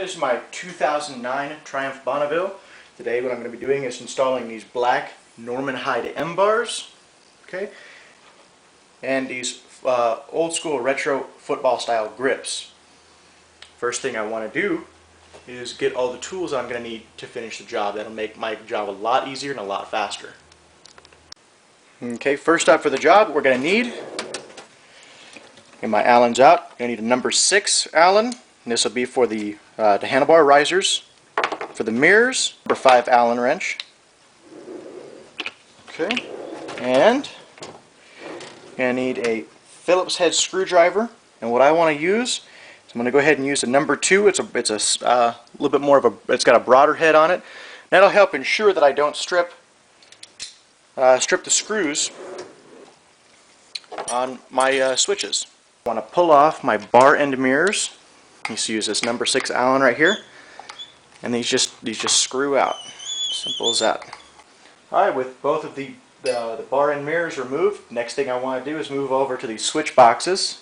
This is my 2009 Triumph Bonneville. Today what I'm going to be doing is installing these black Norman Hyde M bars, okay, and these old school retro football style grips. First thing I want to do is get all the tools I'm going to need to finish the job. That'll make my job a lot easier and a lot faster. Okay, first up for the job we're going to need, get my Allens out, I'm going to need a number 6 Allen. And this will be for the handlebar risers. For the mirrors, number 5 Allen wrench. Okay, and I need a Phillips head screwdriver. And what I want to use is I'm going to go ahead and use the number 2. It's a little bit more of a. It's got a broader head on it. That'll help ensure that I don't strip the screws on my switches. I want to pull off my bar end mirrors. You just use this number 6 Allen right here, and these just screw out. Simple as that. Alright, with both of the bar end mirrors removed, next thing I want to do is move over to these switch boxes.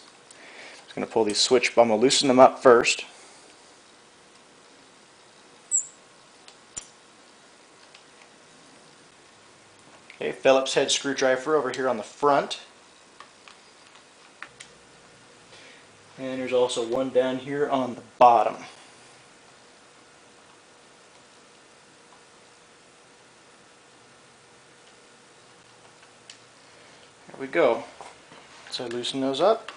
I'm just going to pull these I'm going to loosen them up first. Okay, Phillips head screwdriver over here on the front. And there's also one down here on the bottom. There we go. So I loosen those up.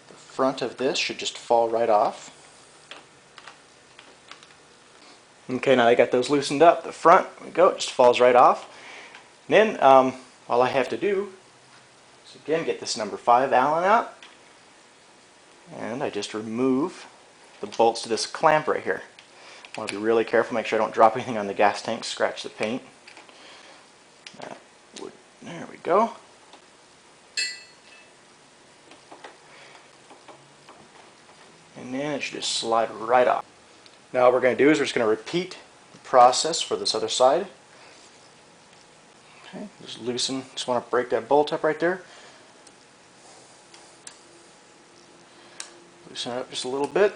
The front of this should just fall right off. Okay, now I got those loosened up. The front, there we go, it just falls right off. And then all I have to do is again get this number 5 Allen out. And I just remove the bolts to this clamp right here. I want to be really careful, make sure I don't drop anything on the gas tank, scratch the paint. There we go. And then it should just slide right off. Now what we're going to do is we're just going to repeat the process for this other side. Okay, just want to break that bolt up right there. Loosen it up just a little bit.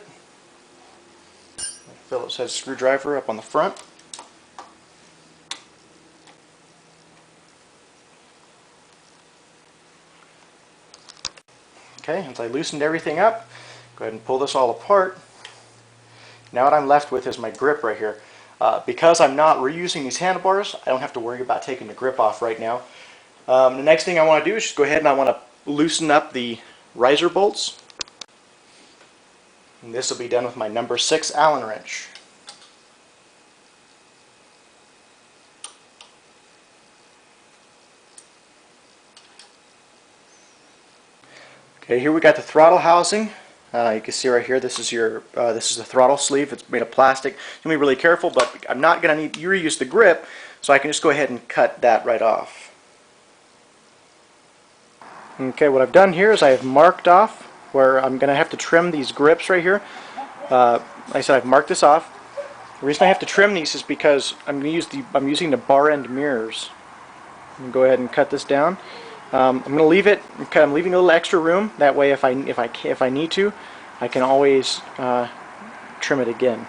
Phillips head screwdriver up on the front. Okay, once I loosened everything up, go ahead and pull this all apart. Now what I'm left with is my grip right here. Because I'm not reusing these handlebars, I don't have to worry about taking the grip off right now. The next thing I want to do is just go ahead and I want to loosen up the riser bolts. And this will be done with my number 6 Allen wrench. Okay, here we got the throttle housing. You can see right here, this is the throttle sleeve. It's made of plastic. You can be really careful, but I'm not going to need you reuse the grip, so I can just go ahead and cut that right off. Okay, what I've done here is I have marked off where I'm going to have to trim these grips right here. Like I said, I've marked this off. The reason I have to trim these is because I'm using the bar end mirrors. I'm going to go ahead and cut this down. I'm going to leave it. I'm leaving a little extra room. That way, if I need to, I can always trim it again.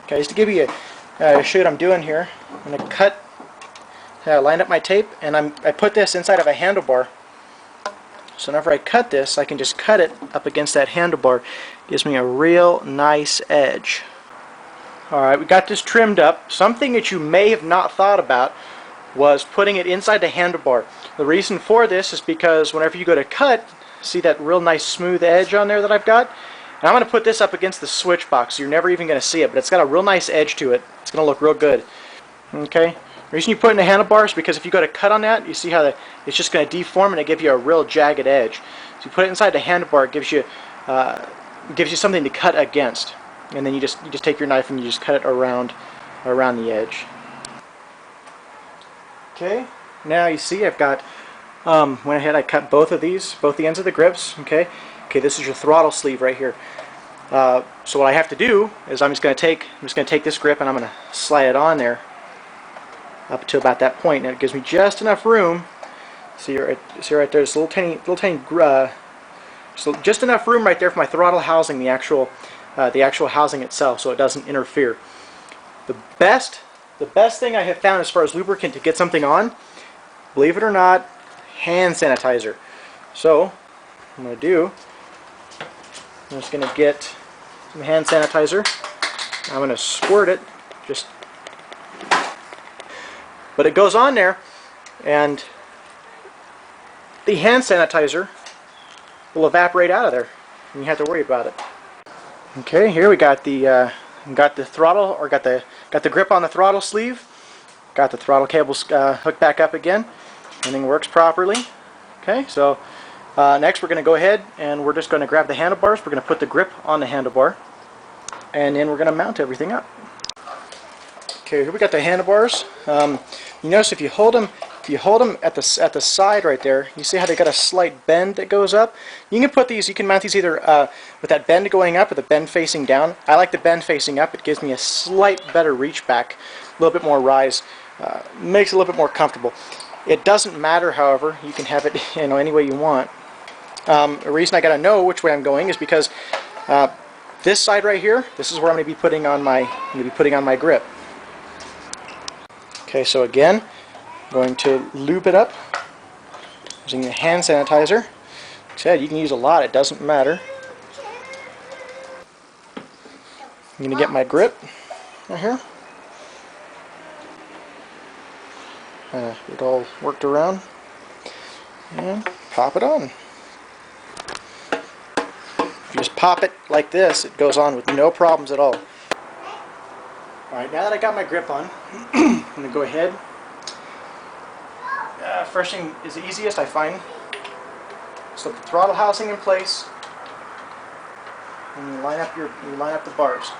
Okay, just to give you show you what I'm doing here. I'm going to cut. Line up my tape, and I put this inside of a handlebar. So whenever I cut this, I can just cut it up against that handlebar. Gives me a real nice edge. Alright, we got this trimmed up. Something that you may have not thought about was putting it inside the handlebar. The reason for this is because whenever you go to cut, see that real nice smooth edge on there that I've got? And I'm going to put this up against the switch box, so you're never even going to see it, but it's got a real nice edge to it. It's going to look real good. Okay? The reason you put it in the handlebar is because if you go to cut on that, you see how it's just going to deform and it gives you a real jagged edge. So you put it inside the handlebar, it gives you something to cut against, and then you just take your knife and you just cut it around the edge. Okay, now you see I've got went ahead, I cut both the ends of the grips. Okay, this is your throttle sleeve right here. So what I have to do is I'm just going to take this grip and I'm going to slide it on there up to about that point, and it gives me just enough room. See right there, there's a little tiny so just enough room right there for my throttle housing, the actual the actual housing itself, so it doesn't interfere. The best thing I have found as far as lubricant to get something on, believe it or not, hand sanitizer. So what I'm going to do, I'm just going to get some hand sanitizer. I'm going to squirt it, but it goes on there, and the hand sanitizer will evaporate out of there, and you have to worry about it. Okay, here we got the throttle, or got the grip on the throttle sleeve. Got the throttle cables hooked back up again. Everything works properly. Okay, so next we're going to go ahead and we're just going to grab the handlebars. We're going to put the grip on the handlebar, and then we're going to mount everything up. Okay, here we got the handlebars. You notice if you hold them at the side right there, you see how they got a slight bend that goes up. You can mount these either with that bend going up or the bend facing down. I like the bend facing up. It gives me a slight better reach back, a little bit more rise, makes it a little bit more comfortable. It doesn't matter, however, you can have it any way you want. The reason I got to know which way I'm going is because this side right here, this is where I'm going to be putting on my grip. Okay, so again, I'm going to lube it up using the hand sanitizer. Like I said, you can use a lot, it doesn't matter. I'm going to get my grip right here. It all worked around, and pop it on. If you just pop it like this, it goes on with no problems at all. Alright, now that I got my grip on, I'm going to go ahead. First thing is the easiest, I find. Slip the throttle housing in place, and you line up the bars.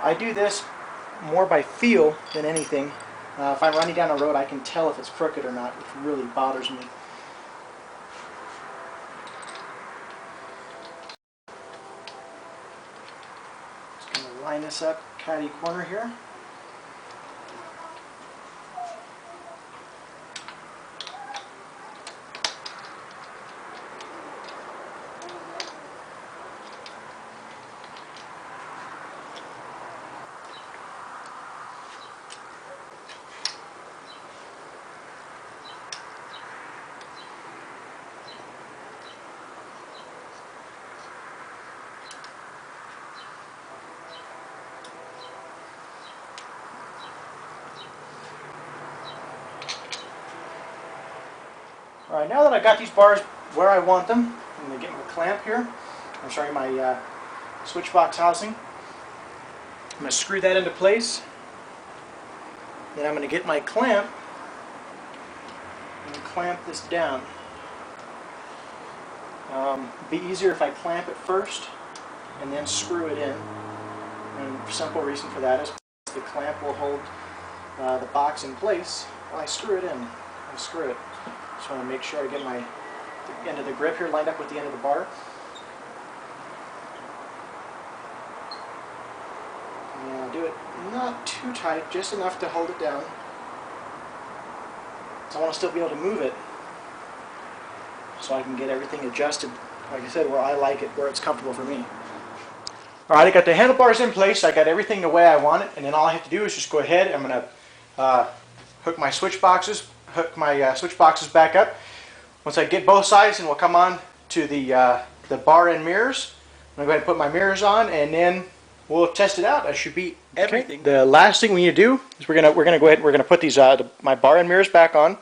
I do this more by feel than anything. If I'm running down a road, I can tell if it's crooked or not, which really bothers me. Just going to line this up, catty corner here. Alright, now that I got these bars where I want them, I'm going to get my clamp here. My switch box housing. I'm going to screw that into place. Then I'm going to get my clamp and clamp this down. It'd be easier if I clamp it first and then screw it in. And the simple reason for that is the clamp will hold the box in place while I screw it in. I screw it. Just want to make sure I get the end of the grip here lined up with the end of the bar. And I'll do it not too tight, just enough to hold it down. So I want to still be able to move it so I can get everything adjusted, like I said, where I like it, where it's comfortable for me. Alright, I got the handlebars in place, I got everything the way I want it, and then all I have to do is just go ahead, I'm going to hook my switch boxes back up. Once I get both sides, and we'll come on to the bar and mirrors. I'm going to go ahead and put my mirrors on, and then we'll test it out. That should be everything. Okay. The last thing we need to do is we're going to go ahead. We're going to put these my bar and mirrors back on.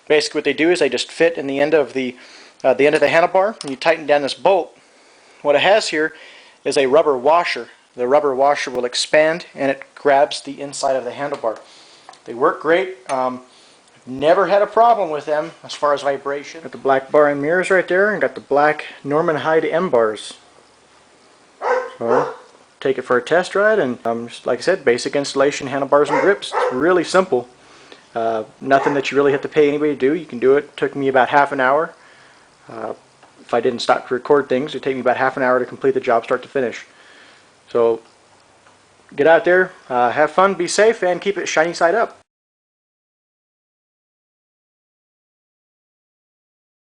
Basically, what they do is they just fit in the end of the handlebar. And you tighten down this bolt. What it has here is a rubber washer. The rubber washer will expand, and it grabs the inside of the handlebar. They work great. Never had a problem with them as far as vibration. Got the black bar and mirrors right there, and got the black Hyde M bars. So take it for a test ride, and just like I said, basic installation, handlebars and grips. It's really simple. Nothing that you really have to pay anybody to do. You can do it. It took me about half an hour. If I didn't stop to record things, it would take me about half an hour to complete the job start to finish. So get out there, have fun, be safe, and keep it shiny side up.